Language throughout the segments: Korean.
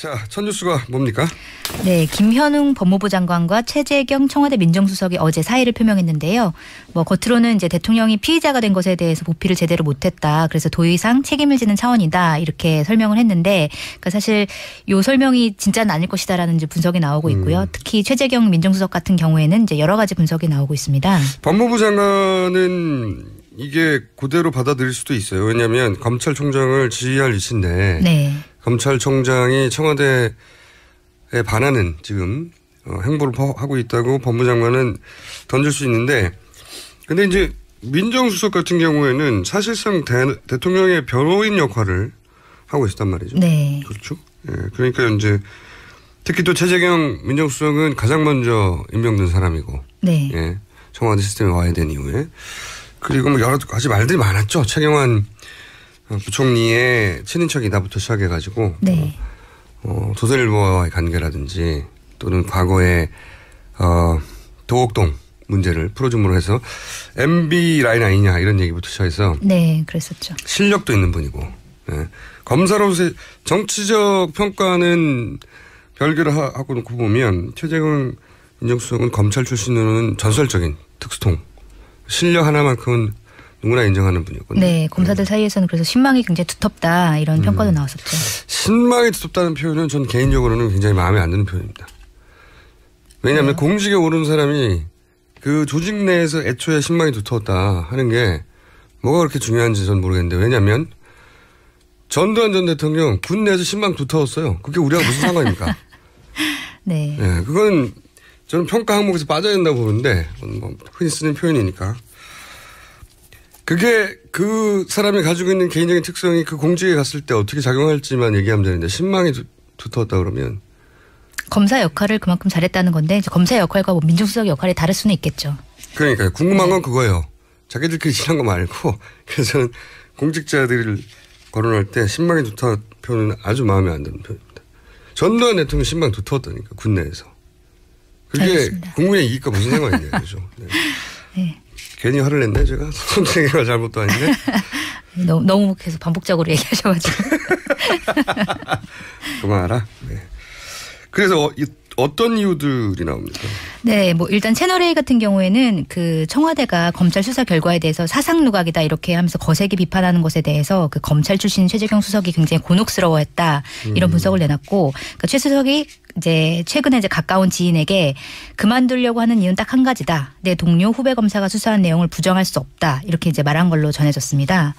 자, 첫 뉴스가 뭡니까? 네, 김현웅 법무부 장관과 최재경 청와대 민정수석이 어제 사의를 표명했는데요. 겉으로는 이제 대통령이 피의자가 된 것에 대해서 보필을 제대로 못했다. 그래서 도의상 책임을 지는 차원이다. 이렇게 설명을 했는데, 그러니까 사실 이 설명이 진짜는 아닐 것이다라는 이제 분석이 나오고 있고요. 특히 최재경 민정수석 같은 경우에는 이제 여러 가지 분석이 나오고 있습니다. 법무부 장관은 이게 그대로 받아들일 수도 있어요. 왜냐하면 검찰총장을 지휘할 위치인데. 네. 검찰총장이 청와대에 반하는 지금 행보를 하고 있다고 법무장관은 던질 수 있는데, 근데 이제 민정수석 같은 경우에는 사실상 대통령의 변호인 역할을 하고 있었단 말이죠. 네. 그렇죠. 예, 그러니까 이제 특히 또 최재경 민정수석은 가장 먼저 임명된 사람이고, 네. 예, 청와대 시스템에 와야 된 이후에. 그리고 뭐 여러 가지 말들이 많았죠. 최경환 부총리의 친인척이다부터 시작해가지고 네. 조선일보와의 관계라든지 또는 과거에 도곡동 문제를 풀어줌으로 해서 MB 라인 아니냐 이런 얘기부터 시작해서 네, 그랬었죠. 실력도 있는 분이고 네. 검사로서 정치적 평가는 별개로 하고 놓고 보면 최재경 민정수석은 검찰 출신으로는 전설적인 특수통 실력 하나만큼은 누구나 인정하는 분이었거든요. 네, 검사들 사이에서는 그래서 신망이 굉장히 두텁다 이런 평가도 나왔었죠. 신망이 두텁다는 표현은 전 개인적으로는 굉장히 마음에 안 드는 표현입니다. 왜냐하면 공직에 오른 사람이 그 조직 내에서 애초에 신망이 두터웠다 하는 게 뭐가 그렇게 중요한지 전 모르겠는데, 왜냐하면 전두환 전 대통령 군 내에서 신망 두터웠어요. 그게 우리하고 무슨 상관입니까? 네. 네. 그건 저는 평가 항목에서 빠져야 된다고 보는데, 뭐 흔히 쓰는 표현이니까. 그게 그 사람이 가지고 있는 개인적인 특성이 그 공직에 갔을 때 어떻게 작용할지만 얘기하면 되는데, 신망이 두터웠다 그러면. 검사 역할을 그만큼 잘했다는 건데, 이제 검사 역할과 민정수석 역할이 다를 수는 있겠죠. 그러니까요. 궁금한 건 그거예요. 자기들끼리 친한 거 말고. 그래서 저는 공직자들을 거론할 때 신망이 두터운 표현은 아주 마음에 안 드는 표현입니다. 전두환 대통령 신망 두터웠다니까, 군 내에서. 그게 알겠습니다. 국민의 이익과 무슨 상관이냐, 그죠? 네. 네. 괜히 화를 냈네, 제가. 선생님과 잘못도 아닌데. 너무 계속 반복적으로 얘기하셔가지고. 그만하라. 네. 그래서 어떤 이유들이 나옵니까? 네, 뭐 일단 채널A 같은 경우에는 그 청와대가 검찰 수사 결과에 대해서 사상 누각이다 이렇게 하면서 거세게 비판하는 것에 대해서 그 검찰 출신 최재경 수석이 굉장히 곤혹스러워했다 이런 분석을 내놨고, 그러니까 최 수석이 이제 최근에 이제 가까운 지인에게 그만두려고 하는 이유는 딱 한 가지다. 내 동료 후배 검사가 수사한 내용을 부정할 수 없다. 이렇게 이제 말한 걸로 전해졌습니다.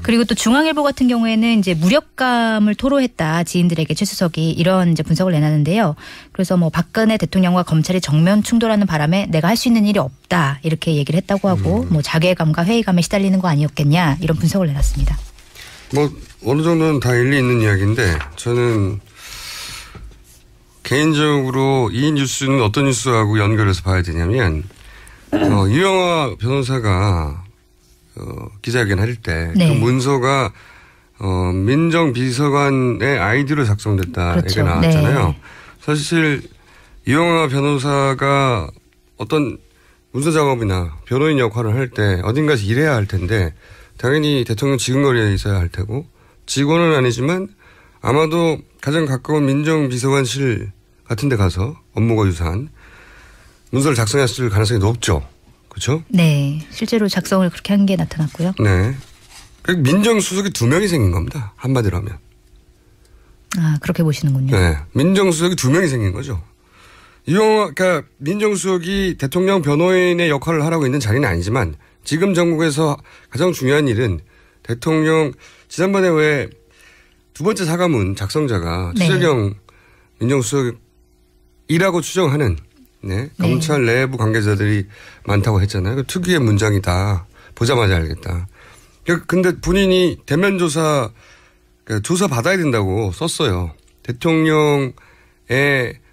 그리고 또 중앙일보 같은 경우에는 이제 무력감을 토로했다. 지인들에게 최 수석이 이런 이제 분석을 내놨는데요. 그래서 뭐 박근혜 대통령과 검찰이 정면 충돌하는 바람에 내가 할 수 있는 일이 없다. 이렇게 얘기를 했다고 하고 뭐 자괴감과 회의감에 시달리는 거 아니었겠냐. 이런 분석을 내놨습니다. 뭐 어느 정도는 다 일리 있는 이야기인데, 저는 개인적으로 이 뉴스는 어떤 뉴스하고 연결해서 봐야 되냐면, 유영하 변호사가 기자회견 할 때 그 네. 문서가 민정비서관의 아이디로 작성됐다 그렇죠. 얘기가 나왔잖아요. 네. 사실 유영하 변호사가 어떤 문서 작업이나 변호인 역할을 할 때 어딘가에서 일해야 할 텐데, 당연히 대통령 지근거리에 있어야 할 테고, 직원은 아니지만 아마도 가장 가까운 민정비서관실 같은 데 가서 업무가 유사한 문서를 작성했을 가능성이 높죠. 그렇죠? 네. 실제로 작성을 그렇게 한 게 나타났고요. 네. 민정수석이 2명이 생긴 겁니다. 한마디로 하면. 아, 그렇게 보시는군요. 네. 민정수석이 2명이 생긴 거죠. 그러니까 민정수석이 대통령 변호인의 역할을 하라고 있는 자리는 아니지만, 지금 전국에서 가장 중요한 일은 대통령, 지난번에 왜 두 번째 사과문 작성자가 네. 최재경 민정수석이라고 추정하는 네. 네. 검찰 내부 관계자들이 많다고 했잖아요. 그 특유의 문장이다. 보자마자 알겠다. 근데 본인이 대면 조사, 그러니까 조사 받아야 된다고 썼어요. 대통령의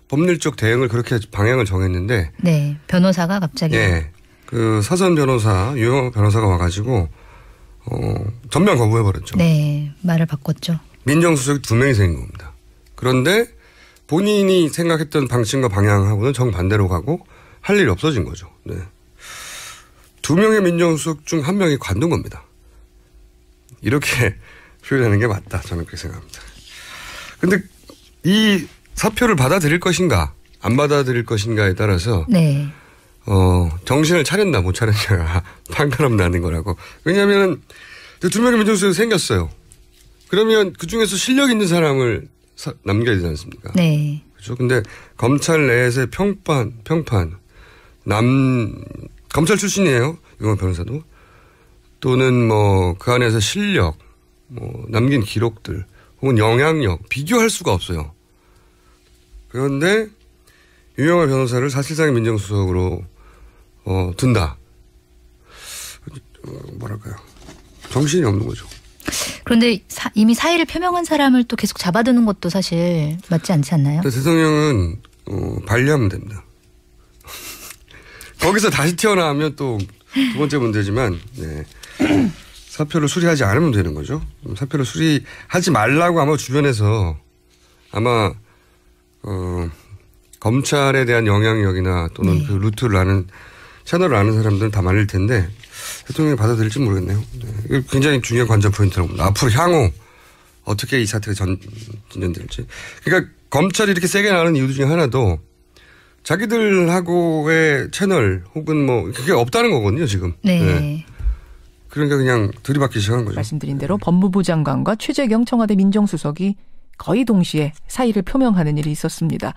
법률적 대응을 그렇게 방향을 정했는데. 네. 변호사가 갑자기. 네. 그 사선 변호사, 유영하 변호사가 와가지고, 전면 거부해버렸죠. 네. 말을 바꿨죠. 민정수석이 2명이 생긴 겁니다. 그런데 본인이 생각했던 방침과 방향하고는 정반대로 가고 할 일이 없어진 거죠. 네. 2명의 민정수석 중 1명이 관둔 겁니다. 이렇게 표현하는 게 맞다. 저는 그렇게 생각합니다. 근데 이 사표를 받아들일 것인가 안 받아들일 것인가에 따라서 네. 정신을 차렸나 못 차렸냐가 판가름 나는 거라고. 왜냐하면 두 명의 민정수석이 생겼어요. 그러면 그중에서 실력 있는 사람을 남겨야 되지 않습니까? 네. 그렇죠. 근데 검찰 내에서의 평판 검찰 출신이에요. 유영하 변호사도. 또는 뭐 그 안에서 실력, 뭐 남긴 기록들 혹은 영향력 비교할 수가 없어요. 그런데 유영하 변호사를 사실상의 민정수석으로 둔다. 뭐랄까요. 정신이 없는 거죠. 그런데 이미 사의를 표명한 사람을 또 계속 잡아두는 것도 사실 맞지 않지 않나요? 대통령은 반려하면 됩니다. 거기서 다시 태어나면 또 두 번째 문제지만 네. 사표를 수리하지 않으면 되는 거죠. 사표를 수리하지 말라고 아마 주변에서 아마 검찰에 대한 영향력이나 또는 네. 그 루트를 아는 채널을 아는 사람들은 다 말릴 텐데 대통령이 받아들일지 모르겠네요. 네. 이거 굉장히 중요한 관전 포인트라고 봅니다. 앞으로 향후 어떻게 이 사태가 진전될지. 그러니까 검찰이 이렇게 세게 나가는 이유 중에 하나도 자기들하고의 채널 혹은 뭐 그게 없다는 거거든요 지금. 네. 네. 그러니까 그냥 들이받기 시작한 거죠. 말씀드린 대로 법무부 장관과 최재경 청와대 민정수석이 거의 동시에 사의를 표명하는 일이 있었습니다.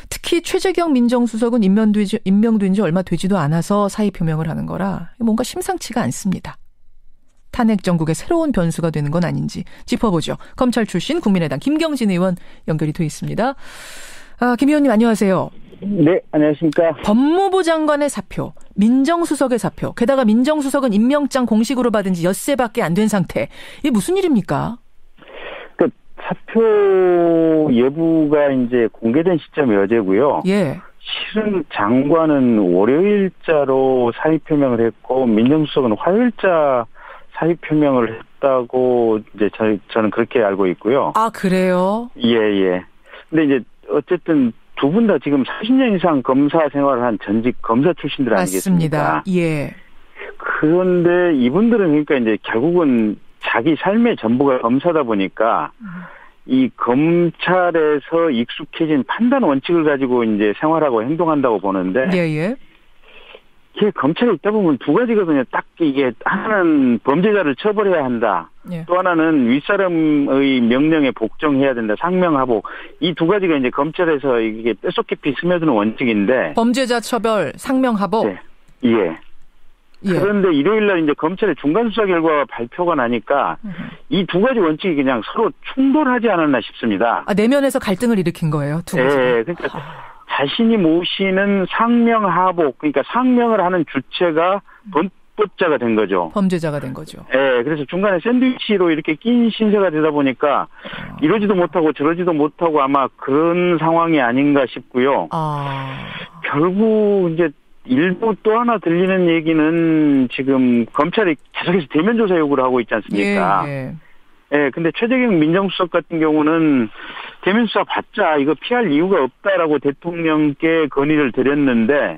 특히 최재경 민정수석은 임명된 지 얼마 되지도 않아서 사의 표명을 하는 거라 뭔가 심상치가 않습니다. 탄핵 정국의 새로운 변수가 되는 건 아닌지 짚어보죠. 검찰 출신 국민의당 김경진 의원 연결이 돼 있습니다. 김 의원님 안녕하세요. 네, 안녕하십니까. 법무부 장관의 사표, 민정수석의 사표, 게다가 민정수석은 임명장 공식으로 받은 지 엿새밖에 안 된 상태. 이게 무슨 일입니까? 그 사표 예부가 이제 공개된 시점이 어제고요. 예. 실은 장관은 월요일자로 사의 표명을 했고 민정수석은 화요일자 사의 표명을 했다고 이제 저는 그렇게 알고 있고요. 아, 그래요? 예. 근데 이제 어쨌든 두 분 다 지금 40년 이상 검사 생활을 한 전직 검사 출신들 아니겠습니까? 맞습니다. 예. 그런데 이분들은 그러니까 이제 결국은 자기 삶의 전부가 검사다 보니까 이 검찰에서 익숙해진 판단 원칙을 가지고 이제 생활하고 행동한다고 보는데 예. 이게 검찰에 있다 보면 두 가지거든요. 딱 이게 하나는 범죄자를 처벌해야 한다. 예. 또 하나는 윗사람의 명령에 복종해야 된다. 상명하복. 이 두 가지가 이제 검찰에서 이게 뼛속 깊이 스며드는 원칙인데. 범죄자 처벌, 상명하복. 네. 예. 그런데 일요일날 이제 검찰의 중간 수사 결과가 발표가 나니까 이 두 가지 원칙이 그냥 서로 충돌하지 않았나 싶습니다. 내면에서 갈등을 일으킨 거예요, 두 가지. 네. 그러니까 자신이 모시는 상명하복, 그러니까 상명을 하는 주체가 범법자가 된 거죠. 범죄자가 된 거죠. 네, 그래서 중간에 샌드위치로 이렇게 낀 신세가 되다 보니까 이러지도 못하고 저러지도 못하고 아마 그런 상황이 아닌가 싶고요. 결국 이제 일부 또 하나 들리는 얘기는 지금 검찰이 계속해서 대면 조사 요구를 하고 있지 않습니까? 예, 근데 최재경 민정수석 같은 경우는 대면 수사 받자 이거 피할 이유가 없다라고 대통령께 건의를 드렸는데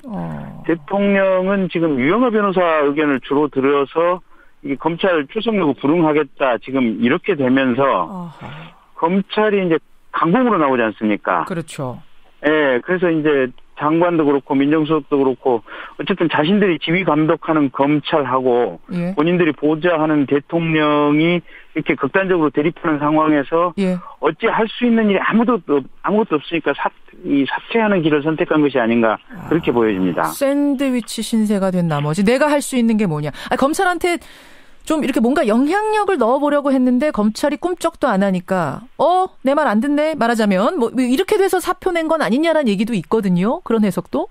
대통령은 지금 유영하 변호사 의견을 주로 들어서 이게 검찰 출석 요구 불응하겠다 지금 이렇게 되면서 검찰이 이제 강공으로 나오지 않습니까? 그렇죠. 예, 그래서 이제 장관도 그렇고 민정수석도 그렇고 어쨌든 자신들이 지휘 감독하는 검찰하고 본인들이 보좌하는 대통령이 이렇게 극단적으로 대립하는 상황에서 어찌 할 수 있는 일이 아무것도 없으니까 사퇴하는 길을 선택한 것이 아닌가 그렇게 보여집니다. 샌드위치 신세가 된 나머지 내가 할 수 있는 게 뭐냐. 검찰한테 좀 이렇게 뭔가 영향력을 넣어보려고 했는데 검찰이 꿈쩍도 안 하니까 내 말 안 듣네 말하자면 뭐 이렇게 돼서 사표 낸 건 아니냐라는 얘기도 있거든요. 그런 해석도.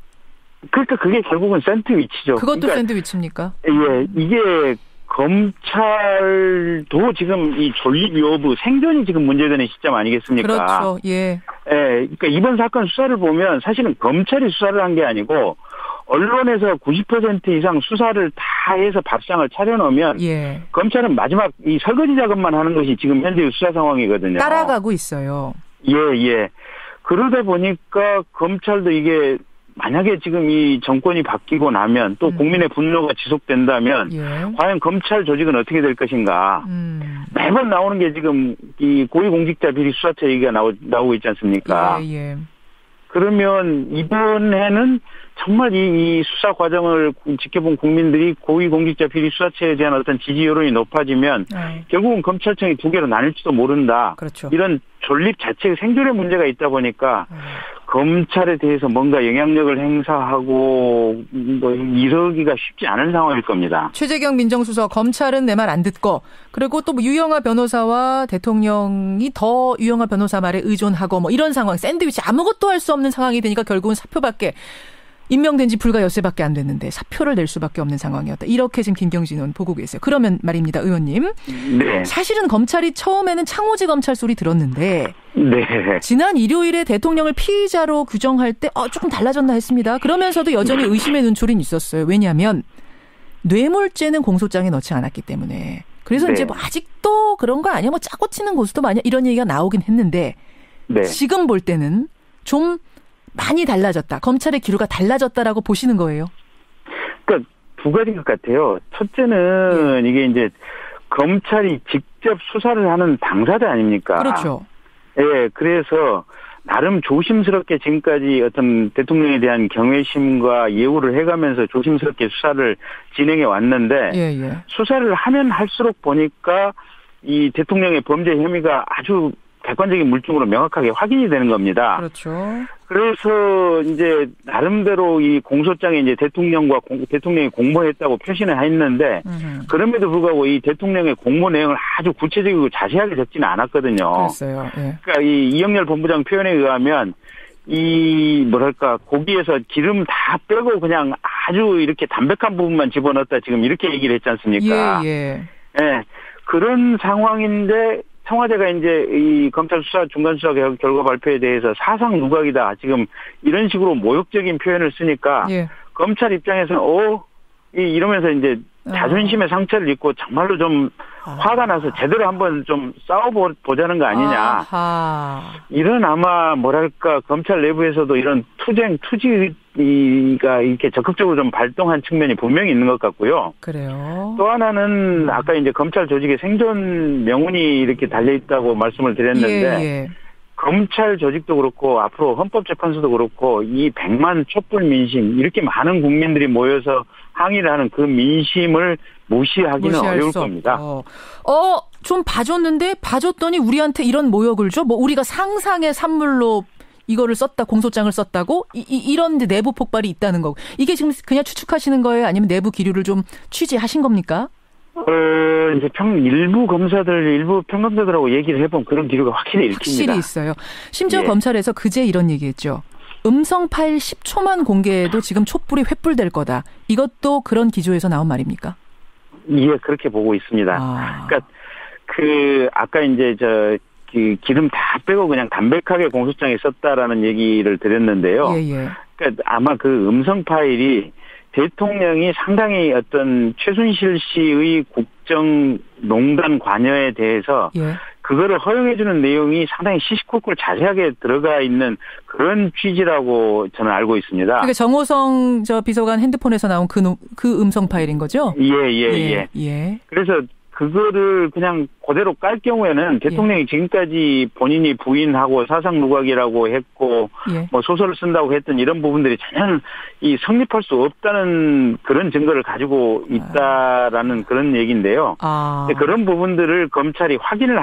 그러니까 그게 결국은 샌드위치죠. 그것도 그러니까 샌드위치입니까? 예, 이게 검찰도 지금 이 존립 여부 생존이 지금 문제되는 시점 아니겠습니까? 그렇죠. 예. 그러니까 이번 사건 수사를 보면 사실은 검찰이 수사를 한 게 아니고 언론에서 90% 이상 수사를 다 해서 밥상을 차려놓으면 검찰은 마지막 이 설거지 작업만 하는 것이 지금 현재의 수사 상황이거든요. 따라가고 있어요. 예. 그러다 보니까 검찰도 이게 만약에 지금 이 정권이 바뀌고 나면 또 국민의 분노가 지속된다면 과연 검찰 조직은 어떻게 될 것인가. 매번 나오는 게 지금 이 고위공직자 비리 수사처 얘기가 나오고 있지 않습니까? 그러면 이번에는 정말 이 수사 과정을 지켜본 국민들이 고위공직자 비리 수사처에 대한 어떤 지지 여론이 높아지면 결국은 검찰청이 두 개로 나뉠지도 모른다. 그렇죠. 이런 존립 자체의 생존의 문제가 있다 보니까 검찰에 대해서 뭔가 영향력을 행사하고 뭐 이러기가 쉽지 않은 상황일 겁니다. 최재경 민정수석 검찰은 내 말 안 듣고 그리고 또 뭐 유영하 변호사와 대통령이 더 유영하 변호사 말에 의존하고 뭐 이런 상황 샌드위치 아무것도 할 수 없는 상황이 되니까 결국은 사표밖에 임명된 지 불과 엿새밖에 안 됐는데 사표를 낼 수밖에 없는 상황이었다. 이렇게 지금 김경진 의원 보고 계세요. 그러면 말입니다. 의원님. 네. 사실은 검찰이 처음에는 창호지 검찰 소리 들었는데 네. 지난 일요일에 대통령을 피의자로 규정할 때 조금 달라졌나 했습니다. 그러면서도 여전히 의심의 눈초리는 있었어요. 왜냐하면 뇌물죄는 공소장에 넣지 않았기 때문에. 그래서 이제 뭐 아직도 그런 거 아니야? 뭐 짜고 치는 고수도 많이 이런 얘기가 나오긴 했는데 지금 볼 때는 좀 많이 달라졌다. 검찰의 기류가 달라졌다라고 보시는 거예요? 그러니까 두 가지인 것 같아요. 첫째는 이게 이제 검찰이 직접 수사를 하는 당사자 아닙니까? 그렇죠. 예, 그래서 나름 조심스럽게 지금까지 어떤 대통령에 대한 경외심과 예우를 해가면서 조심스럽게 수사를 진행해 왔는데 수사를 하면 할수록 보니까 이 대통령의 범죄 혐의가 아주 객관적인 물증으로 명확하게 확인이 되는 겁니다. 그렇죠. 그래서 이제 나름대로 이 공소장에 이제 대통령이 공모했다고 표시는 했는데 그럼에도 불구하고 이 대통령의 공모 내용을 아주 구체적이고 자세하게 적지는 않았거든요. 그랬어요. 그러니까 이 이영렬 본부장 표현에 의하면 이 뭐랄까 고기에서 기름 다 빼고 그냥 아주 이렇게 담백한 부분만 집어넣었다 지금 이렇게 얘기를 했지 않습니까? 그런 상황인데. 청와대가 이제 이 검찰 수사 중간 수사 결과 발표에 대해서 사상 누각이다 지금 이런 식으로 모욕적인 표현을 쓰니까 검찰 입장에서는 이러면서 이제 자존심의 상처를 입고 정말로 좀 화가 나서 제대로 한번 좀 싸워보자는 거 아니냐. 이런 아마 뭐랄까 검찰 내부에서도 이런 투지가 이렇게 적극적으로 좀 발동한 측면이 분명히 있는 것 같고요. 그래요. 또 하나는 아까 이제 검찰 조직의 생존 명운이 이렇게 달려있다고 말씀을 드렸는데 검찰 조직도 그렇고 앞으로 헌법재판소도 그렇고 이 100만 촛불 민심 이렇게 많은 국민들이 모여서 항의를 하는 그 민심을 무시하기는 어려울 겁니다. 좀 봐줬더니 우리한테 이런 모욕을 줘? 뭐 우리가 상상의 산물로 이거를 썼다, 공소장을 썼다고? 이런 내부 폭발이 있다는 거고. 이게 지금 그냥 추측하시는 거예요? 아니면 내부 기류를 좀 취재하신 겁니까? 이제 일부 검사들, 일부 평론가들하고 얘기를 해보면 그런 기류가 확실히 읽힙니다. 확실히 있어요. 심지어 검찰에서 그제 이런 얘기했죠. 음성 파일 10초만 공개해도 지금 촛불이 횃불될 거다. 이것도 그런 기조에서 나온 말입니까? 예, 그렇게 보고 있습니다. 그러니까 아까 이제 기름 다 빼고 그냥 담백하게 공소장에 썼다라는 얘기를 드렸는데요. 그러니까 아마 그 음성 파일이 대통령이 상당히 어떤 최순실 씨의 국정농단 관여에 대해서 그거를 허용해주는 내용이 상당히 시시콜콜 자세하게 들어가 있는 그런 취지라고 저는 알고 있습니다. 그러니까 정호성 비서관 핸드폰에서 나온 그 음성 파일인 거죠? 예. 그래서 그거를 그냥 그대로 깔 경우에는 대통령이 지금까지 본인이 부인하고 사상 누각이라고 했고 뭐 소설을 쓴다고 했던 이런 부분들이 전혀 성립할 수 없다는 그런 증거를 가지고 있다라는 그런 얘기인데요. 그런 부분들을 검찰이 확인을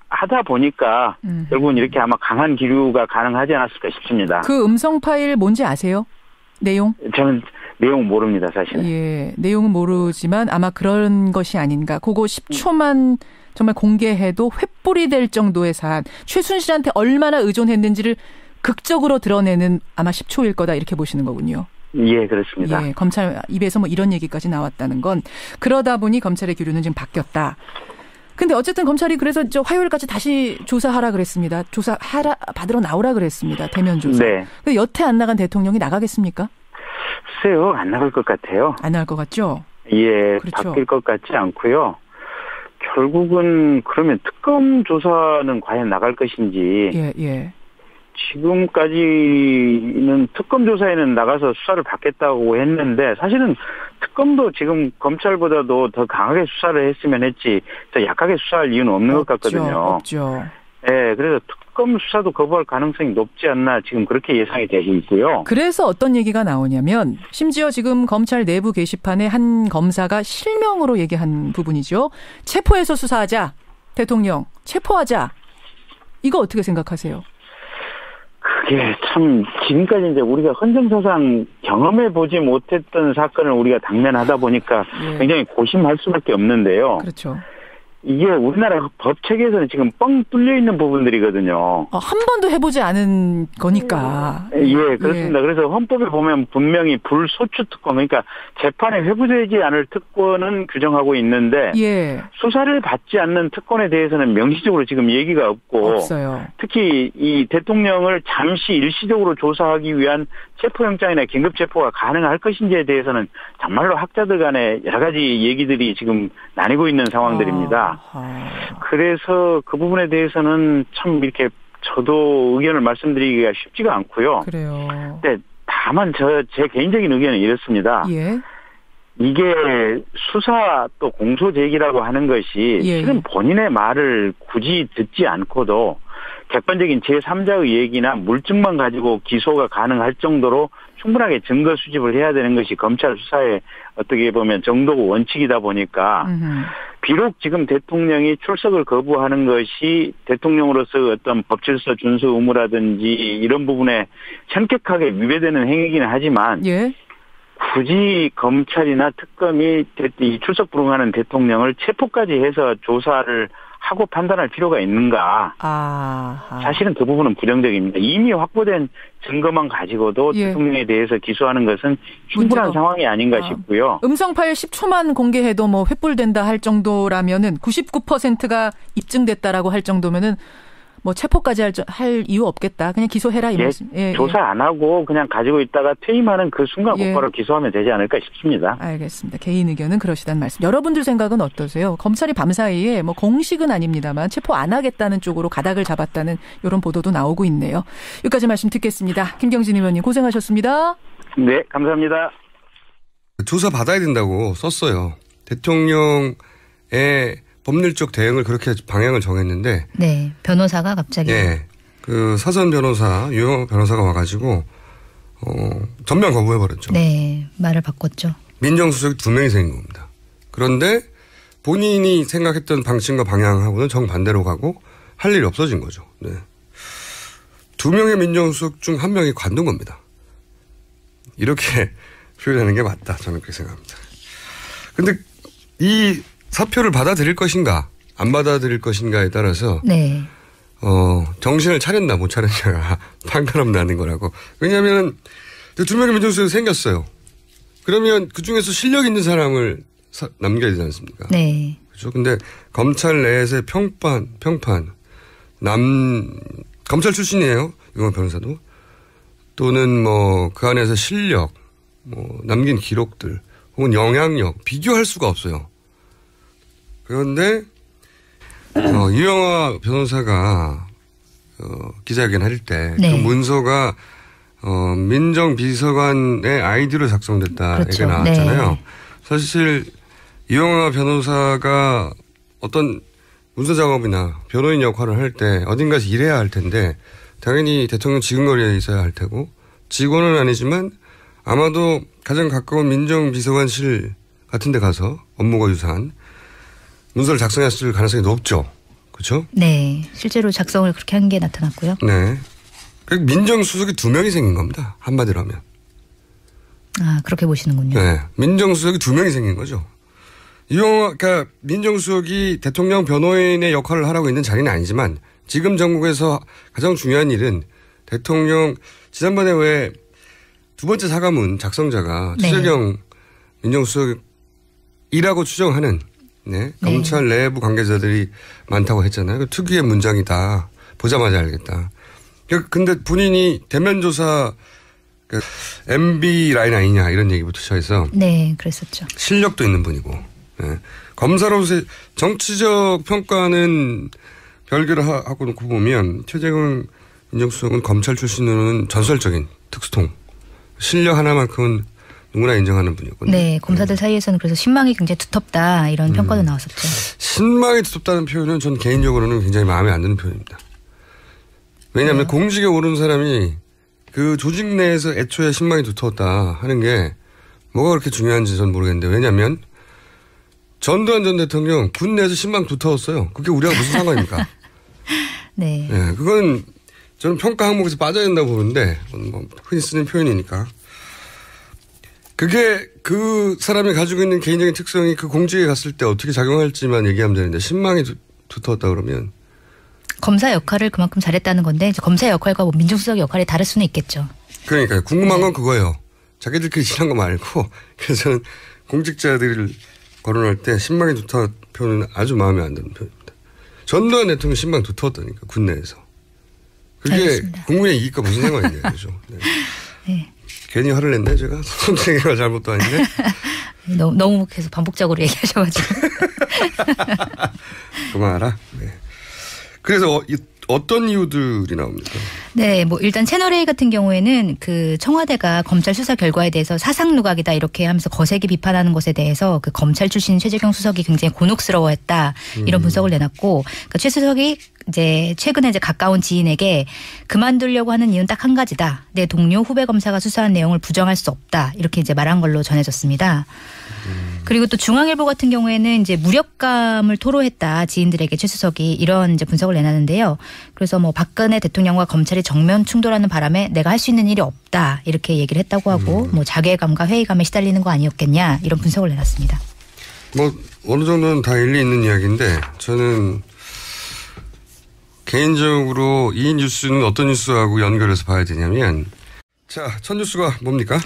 하다 보니까 결국은 이렇게 아마 강한 기류가 가능하지 않았을까 싶습니다. 그 음성 파일 뭔지 아세요? 내용? 저는 내용 모릅니다, 사실은. 내용은 모르지만 아마 그런 것이 아닌가. 그거 10초만 정말 공개해도 횃불이 될 정도의 사안. 최순실한테 얼마나 의존했는지를 극적으로 드러내는 아마 10초일 거다 이렇게 보시는 거군요. 예, 그렇습니다. 검찰 입에서 뭐 이런 얘기까지 나왔다는 건 그러다 보니 검찰의 기류는 지금 바뀌었다. 근데 어쨌든 검찰이 그래서 화요일까지 다시 조사하라 그랬습니다. 받으러 나오라 그랬습니다. 대면 조사. 근데 여태 안 나간 대통령이 나가겠습니까? 글쎄요, 안 나갈 것 같아요. 안 나갈 것 같죠? 바뀔 것 같지 않고요. 결국은 그러면 특검 조사는 과연 나갈 것인지. 지금까지는 특검 조사에는 나가서 수사를 받겠다고 했는데 사실은 특검도 지금 검찰보다도 더 강하게 수사를 했으면 했지 더 약하게 수사할 이유는 없는 것 같거든요. 없죠. 네, 그래서 특검 수사도 거부할 가능성이 높지 않나 지금 그렇게 예상이 되고 있고요. 그래서 어떤 얘기가 나오냐면 심지어 지금 검찰 내부 게시판에 한 검사가 실명으로 얘기한 부분이죠. 체포해서 수사하자. 대통령 체포하자. 이거 어떻게 생각하세요? 그게 참 지금까지 이제 우리가 헌정사상 경험해 보지 못했던 사건을 우리가 당면하다 보니까 굉장히 고심할 수밖에 없는데요. 그렇죠. 이게 우리나라 법 체계에서는 지금 뻥 뚫려 있는 부분들이거든요. 한 번도 해보지 않은 거니까. 예, 그렇습니다. 그래서 헌법에 보면 분명히 불소추 특권, 그러니까 재판에 회부되지 않을 특권은 규정하고 있는데 수사를 받지 않는 특권에 대해서는 명시적으로 지금 얘기가 없어요. 특히 이 대통령을 잠시 일시적으로 조사하기 위한 체포영장이나 긴급체포가 가능할 것인지에 대해서는 정말로 학자들 간에 여러 가지 얘기들이 지금 나뉘고 있는 상황들입니다. 그래서 그 부분에 대해서는 참 이렇게 저도 의견을 말씀드리기가 쉽지가 않고요. 그래요. 근데 다만 제 개인적인 의견은 이렇습니다. 이게 수사 또 공소 제기라고 하는 것이 실은 본인의 말을 굳이 듣지 않고도 객관적인 제3자의 얘기나 물증만 가지고 기소가 가능할 정도로 충분하게 증거 수집을 해야 되는 것이 검찰 수사의 어떻게 보면 정도고 원칙이다 보니까 비록 지금 대통령이 출석을 거부하는 것이 대통령으로서 어떤 법질서 준수 의무라든지 이런 부분에 현격하게 위배되는 행위이긴 하지만 굳이 검찰이나 특검이 출석 불응하는 대통령을 체포까지 해서 조사를 하고 판단할 필요가 있는가. 사실은 그 부분은 부정적입니다. 이미 확보된 증거만 가지고도 대통령에 대해서 기소하는 것은 충분한 상황이 아닌가 싶고요. 음성 파일 10초만 공개해도 뭐 횃불된다 할 정도라면은 99%가 입증됐다라고 할 정도면은 뭐 체포까지 할 이유 없겠다. 그냥 기소해라 이 말씀. 조사 안 하고 그냥 가지고 있다가 퇴임하는 그 순간 곧바로 기소하면 되지 않을까 싶습니다. 알겠습니다. 개인 의견은 그러시다는 말씀. 여러분들 생각은 어떠세요? 검찰이 밤사이에 뭐 공식은 아닙니다만 체포 안 하겠다는 쪽으로 가닥을 잡았다는 이런 보도도 나오고 있네요. 여기까지 말씀 듣겠습니다. 김경진 의원님 고생하셨습니다. 네, 감사합니다. 조사 받아야 된다고 썼어요. 대통령의 법률적 대응을 그렇게 방향을 정했는데. 네. 변호사가 갑자기. 그 사선 변호사, 유영아 변호사가 와가지고, 전면 거부해버렸죠. 네. 말을 바꿨죠. 민정수석이 2명이 생긴 겁니다. 그런데 본인이 생각했던 방식과 방향하고는 정반대로 가고 할 일이 없어진 거죠. 네. 2명의 민정수석 중 1명이 관둔 겁니다. 이렇게 표현하는 게 맞다. 저는 그렇게 생각합니다. 근데 이 사표를 받아들일 것인가 안 받아들일 것인가에 따라서 정신을 차렸나 못 차렸냐가 판가름 나는 거라고. 왜냐하면 2명의 민정수석이 생겼어요. 그러면 그중에서 실력 있는 사람을 남겨야 되지 않습니까? 네. 그렇죠. 근데 검찰 내에서의 평판 검찰 출신이에요. 유영아 변호사도. 또는 뭐 그 안에서 실력, 뭐 남긴 기록들 혹은 영향력 비교할 수가 없어요. 그런데 유영아 변호사가 기자회견 할 때 그 문서가 민정비서관의 아이디로 작성됐다 그렇죠. 얘기가 나왔잖아요. 사실 유영아 변호사가 어떤 문서 작업이나 변호인 역할을 할 때 어딘가에서 일해야 할 텐데 당연히 대통령 지근거리에 있어야 할 테고 직원은 아니지만 아마도 가장 가까운 민정비서관실 같은 데 가서 업무가 유사한 문서를 작성했을 가능성이 높죠. 그렇죠? 네. 실제로 작성을 그렇게 한 게 나타났고요. 네. 민정수석이 2명이 생긴 겁니다. 한마디로 하면. 그렇게 보시는군요. 네. 민정수석이 2명이 생긴 거죠. 그러니까 민정수석이 대통령 변호인의 역할을 하라고 있는 자리는 아니지만 지금 정국에서 가장 중요한 일은 대통령 지난번에 왜 2번째 사과문 작성자가 최재경 민정수석이라고 추정하는 검찰 내부 관계자들이 많다고 했잖아요. 특유의 문장이다. 보자마자 알겠다. 근데 본인이 대면조사 MB 라인 아니냐 이런 얘기부터 시작해서 네, 그랬었죠. 실력도 있는 분이고 검사로서의 정치적 평가는 별개로 하고 놓고 보면 최재경 민정수석은 검찰 출신으로는 전설적인 특수통. 실력 하나만큼은 누구나 인정하는 분이었거든요. 네. 검사들 사이에서는 그래서 신망이 굉장히 두텁다 이런 평가도 나왔었죠. 신망이 두텁다는 표현은 전 개인적으로는 굉장히 마음에 안 드는 표현입니다. 왜냐하면 공직에 오른 사람이 그 조직 내에서 애초에 신망이 두터웠다 하는 게 뭐가 그렇게 중요한지 전 모르겠는데 왜냐하면 전두환 전 대통령 군 내에서 신망 두터웠어요. 그게 우리하고 무슨 상관입니까? 네. 네. 그건 저는 평가 항목에서 빠져야 된다고 보는데 뭐 흔히 쓰는 표현이니까. 그게 그 사람이 가지고 있는 개인적인 특성이 그 공직에 갔을 때 어떻게 작용할지만 얘기하면 되는데 신망이 두터웠다 그러면. 검사 역할을 그만큼 잘했다는 건데 이제 검사 역할과 뭐 민정수석 역할이 다를 수는 있겠죠. 그러니까요. 궁금한 건 그거예요. 자기들끼리 친한 거 말고 그래서 저는 공직자들을 거론할 때 신망이 두터운 표현은 아주 마음에 안 드는 표현입니다. 전두환 대통령 신망 두터웠다니까 군 내에서. 그게 알겠습니다. 국민의 이익과 무슨 상관이냐 그죠. 네. 네. 괜히 화를 냈네 제가. 선생님과 잘못도 아닌데. 너무 계속 반복적으로 얘기하셔가지고. 그만하라. 네. 그래서 어떤 이유들이 나옵니까? 네, 뭐 일단 채널A 같은 경우에는 그 청와대가 검찰 수사 결과에 대해서 사상 누각이다 이렇게 하면서 거세게 비판하는 것에 대해서 그 검찰 출신 최재경 수석이 굉장히 곤혹스러워했다 이런 분석을 내놨고, 그러니까 최 수석이 이제 최근에 이제 가까운 지인에게 그만두려고 하는 이유는 딱 한 가지다. 내 동료 후배 검사가 수사한 내용을 부정할 수 없다 이렇게 이제 말한 걸로 전해졌습니다. 그리고 또 중앙일보 같은 경우에는 이제 무력감을 토로했다 지인들에게 최 수석이 이런 이제 분석을 내놨는데요. 그래서 뭐 박근혜 대통령과 검찰이 정면 충돌하는 바람에 내가 할 수 있는 일이 없다 이렇게 얘기를 했다고 하고 뭐 자괴감과 회의감에 시달리는 거 아니었겠냐 이런 분석을 내놨습니다. 뭐 어느 정도는 다 일리 있는 이야기인데 저는 개인적으로 이 뉴스는 어떤 뉴스하고 연결해서 봐야 되냐면 자, 첫 뉴스가 뭡니까?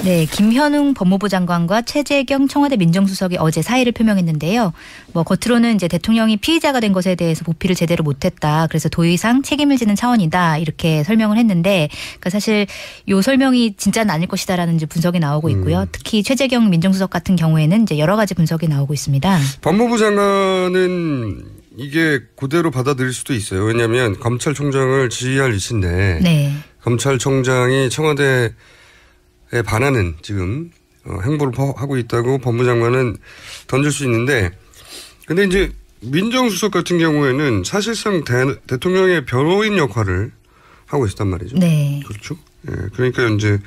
네, 김현웅 법무부 장관과 최재경 청와대 민정수석이 어제 사의를 표명했는데요. 뭐 겉으로는 이제 대통령이 피의자가 된 것에 대해서 보필을 제대로 못했다. 그래서 도의상 책임을 지는 차원이다. 이렇게 설명을 했는데, 그러니까 사실 이 설명이 진짜는 아닐 것이다라는 이제 분석이 나오고 있고요. 특히 최재경 민정수석 같은 경우에는 이제 여러 가지 분석이 나오고 있습니다. 법무부 장관은 이게 그대로 받아들일 수도 있어요. 왜냐하면 검찰총장을 지휘할 위치인데. 네. 검찰총장이 청와대에 반하는 지금 행보를 하고 있다고 법무장관은 던질 수 있는데, 근데 이제 민정수석 같은 경우에는 사실상 대통령의 변호인 역할을 하고 있었단 말이죠. 네. 그렇죠. 예, 그러니까 이제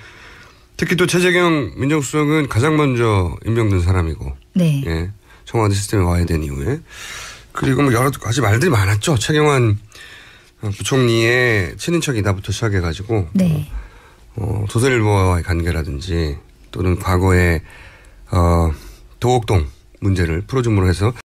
특히 또 최재경 민정수석은 가장 먼저 임명된 사람이고, 네. 예, 청와대 시스템에 와야 된 이후에. 그리고 뭐 여러 가지 말들이 많았죠. 최경환 부총리의 친인척이다부터 시작해가지고 네. 조선일보와의 관계라든지 또는 과거에 도곡동 문제를 풀어줌으로 해서